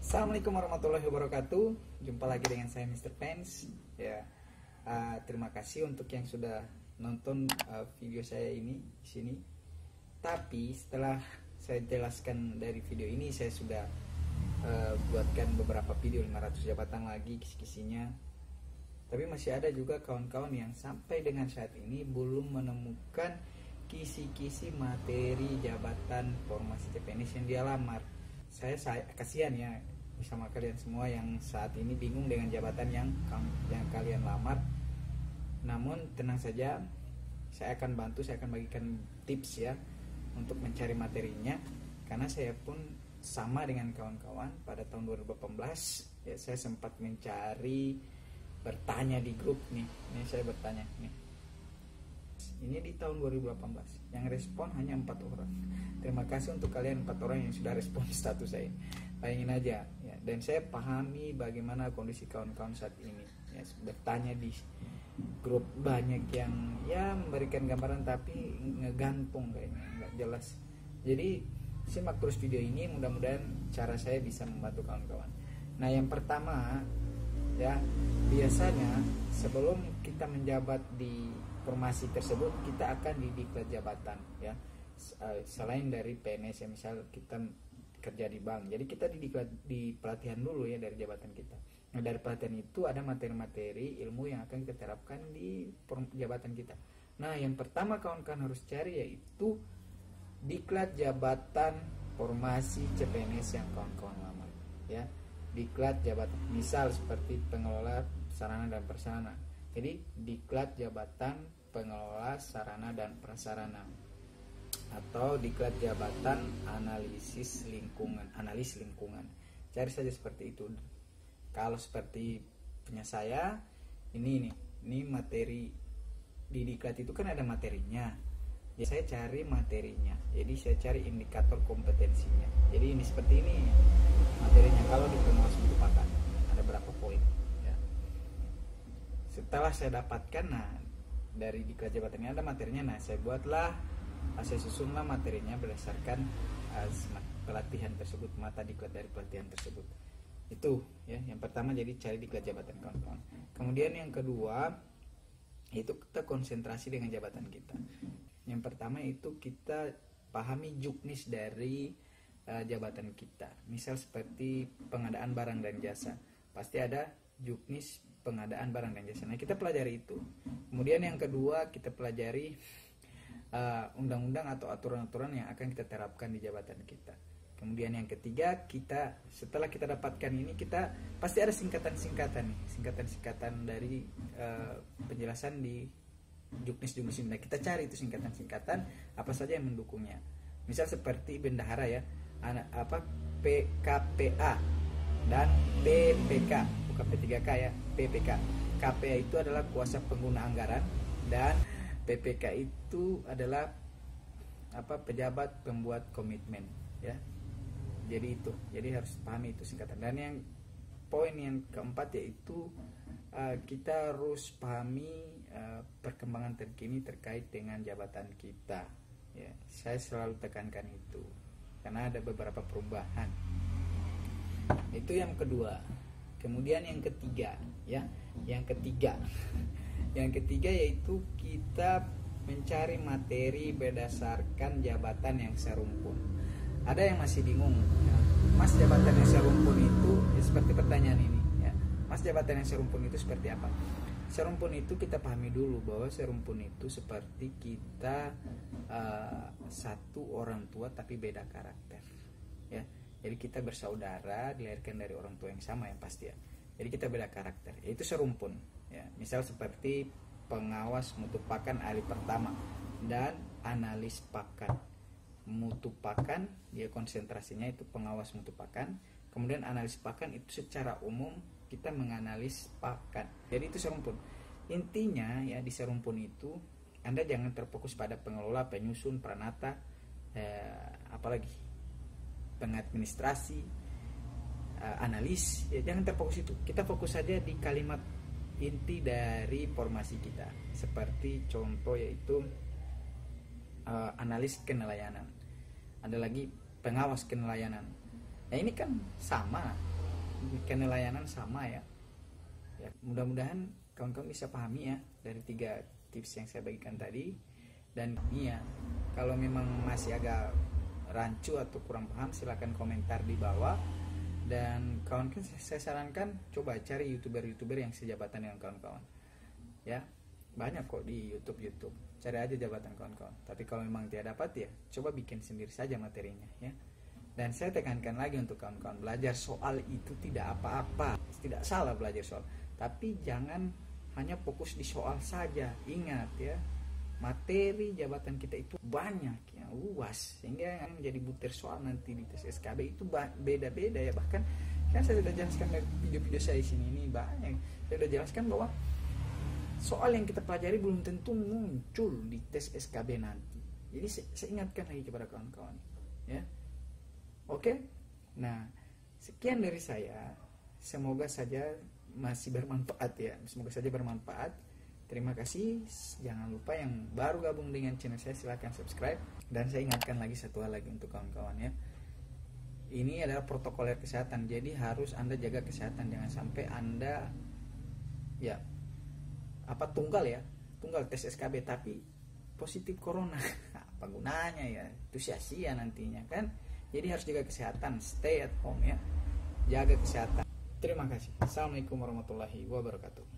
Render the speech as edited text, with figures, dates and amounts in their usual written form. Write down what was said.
Assalamualaikum warahmatullahi wabarakatuh. Jumpa lagi dengan saya Mr. Pence. Ya, terima kasih untuk yang sudah nonton video saya ini di sini. Tapi setelah saya jelaskan dari video ini, saya sudah buatkan beberapa video 500 jabatan lagi kisi-kisinya. Tapi masih ada juga kawan-kawan yang sampai dengan saat ini belum menemukan kisi-kisi materi jabatan formasi CPNS yang dia lamar. Saya kasihan ya sama kalian semua yang saat ini bingung dengan jabatan yang kalian lamar. Namun tenang saja, saya akan bantu, saya akan bagikan tips ya untuk mencari materinya, karena saya pun sama dengan kawan-kawan pada tahun 2018 ya, saya sempat mencari, bertanya di grup nih. Ini saya bertanya nih. Ini di tahun 2018 yang respon hanya 4 orang. Terima kasih untuk kalian 4 orang yang sudah respon status saya. Bayangin aja ya. Dan saya pahami bagaimana kondisi kawan-kawan saat ini ya, bertanya di grup banyak yang ya memberikan gambaran tapi ngegantung kayaknya, nggak jelas. Jadi simak terus video ini, mudah-mudahan cara saya bisa membantu kawan-kawan. Nah, yang pertama ya, biasanya sebelum kita menjabat di formasi tersebut, kita akan didiklat jabatan ya. Selain dari PNS ya, misal kita kerja di bank, jadi kita didiklat di pelatihan dulu ya dari jabatan kita. Nah, dari pelatihan itu ada materi-materi ilmu yang akan kita terapkan di jabatan kita. Nah, yang pertama kawan-kawan harus cari yaitu diklat jabatan formasi CPNS yang kawan-kawan lamar ya. Diklat jabatan misal seperti pengelola sarana dan prasarana. Jadi diklat jabatan pengelola sarana dan prasarana, atau diklat jabatan analis lingkungan. Cari saja seperti itu. Kalau seperti punya saya ini materi di diklat itu kan ada materinya. Jadi saya cari materinya. Jadi saya cari indikator kompetensinya. Jadi ini seperti ini materinya. Kalau di pengawas mutu pakan ada berapa poin ya. Setelah saya dapatkan, nah dari diklat jabatannya ada materinya. Nah, saya susunlah materinya berdasarkan pelatihan tersebut, mata diklat dari pelatihan tersebut. Itu ya, yang pertama jadi cari diklat jabatan kawan-kawan. Kemudian yang kedua itu kita konsentrasi dengan jabatan kita. Yang pertama itu kita pahami juknis dari jabatan kita. Misal seperti pengadaan barang dan jasa, pasti ada juknis pengadaan barang dan jasa. Nah, kita pelajari itu. Kemudian yang kedua kita pelajari undang-undang atau aturan-aturan yang akan kita terapkan di jabatan kita. Kemudian yang ketiga, setelah kita dapatkan ini, kita pasti ada singkatan-singkatan dari penjelasan di juknis ini. Nah, kita cari itu singkatan-singkatan apa saja yang mendukungnya. Misal seperti bendahara ya, PKPA dan PPK, bukan P3K ya, PPK. KPA itu adalah kuasa pengguna anggaran dan PPK itu adalah pejabat pembuat komitmen ya. Jadi harus pahami itu singkatan. Dan yang poin yang keempat yaitu kita harus pahami perkembangan terkini terkait dengan jabatan kita ya. Saya selalu tekankan itu karena ada beberapa perubahan. Itu yang kedua. Kemudian yang ketiga ya, yang ketiga yaitu kita mencari materi berdasarkan jabatan yang serumpun. Ada yang masih bingung ya, Mas, jabatan yang serumpun itu ya, seperti pertanyaan ini ya. Mas, jabatan yang serumpun itu seperti apa? Serumpun itu kita pahami dulu bahwa serumpun itu seperti kita satu orang tua tapi beda karakter ya. Jadi kita bersaudara, dilahirkan dari orang tua yang sama yang pasti ya. Jadi kita beda karakter, yaitu serumpun ya. Misal seperti pengawas mutu pakan ahli pertama dan analis pakan. Mutu pakan dia konsentrasinya itu pengawas mutu pakan. Kemudian analis pakan itu secara umum kita menganalis pakan. Jadi itu serumpun. Intinya ya, di serumpun itu Anda jangan terfokus pada pengelola, penyusun, pranata, apalagi pengadministrasi, analis ya, jangan terfokus itu. Kita fokus saja di kalimat inti dari formasi kita, seperti contoh yaitu analis kenelayanan, ada lagi pengawas kenelayanan. Nah, ini kan sama kenelayanan sama ya. Ya, mudah-mudahan kawan-kawan bisa pahami ya dari 3 tips yang saya bagikan tadi. Dan ya, kalau memang masih agak rancu atau kurang paham, silahkan komentar di bawah. Dan kawan-kawan saya sarankan coba cari youtuber yang sejabatan dengan kawan-kawan ya, banyak kok di YouTube, cari aja jabatan kawan-kawan. Tapi kalau memang tidak dapat ya coba bikin sendiri saja materinya ya. Dan saya tekankan lagi untuk kawan-kawan, belajar soal itu tidak apa-apa, tidak salah belajar soal, tapi jangan hanya fokus di soal saja. Ingat ya, materi jabatan kita itu banyak ya, luas, sehingga yang menjadi butir soal nanti di tes SKB itu beda-beda ya. Bahkan kan saya sudah jelaskan dari video-video saya di sini, ini banyak saya sudah jelaskan bahwa soal yang kita pelajari belum tentu muncul di tes SKB nanti. Jadi saya ingatkan lagi kepada kawan-kawan ya. Oke, nah sekian dari saya, semoga saja masih bermanfaat ya, semoga saja bermanfaat. Terima kasih. Jangan lupa yang baru gabung dengan channel saya silahkan subscribe. Dan saya ingatkan lagi satu hal lagi untuk kawan-kawan ya, ini adalah protokoler kesehatan, jadi harus Anda jaga kesehatan. Jangan sampai Anda ya tunggal tes SKB tapi positif corona. Apa gunanya ya, itu sia-sia nantinya kan. Jadi harus jaga kesehatan, stay at home ya, jaga kesehatan. Terima kasih. Assalamualaikum warahmatullahi wabarakatuh.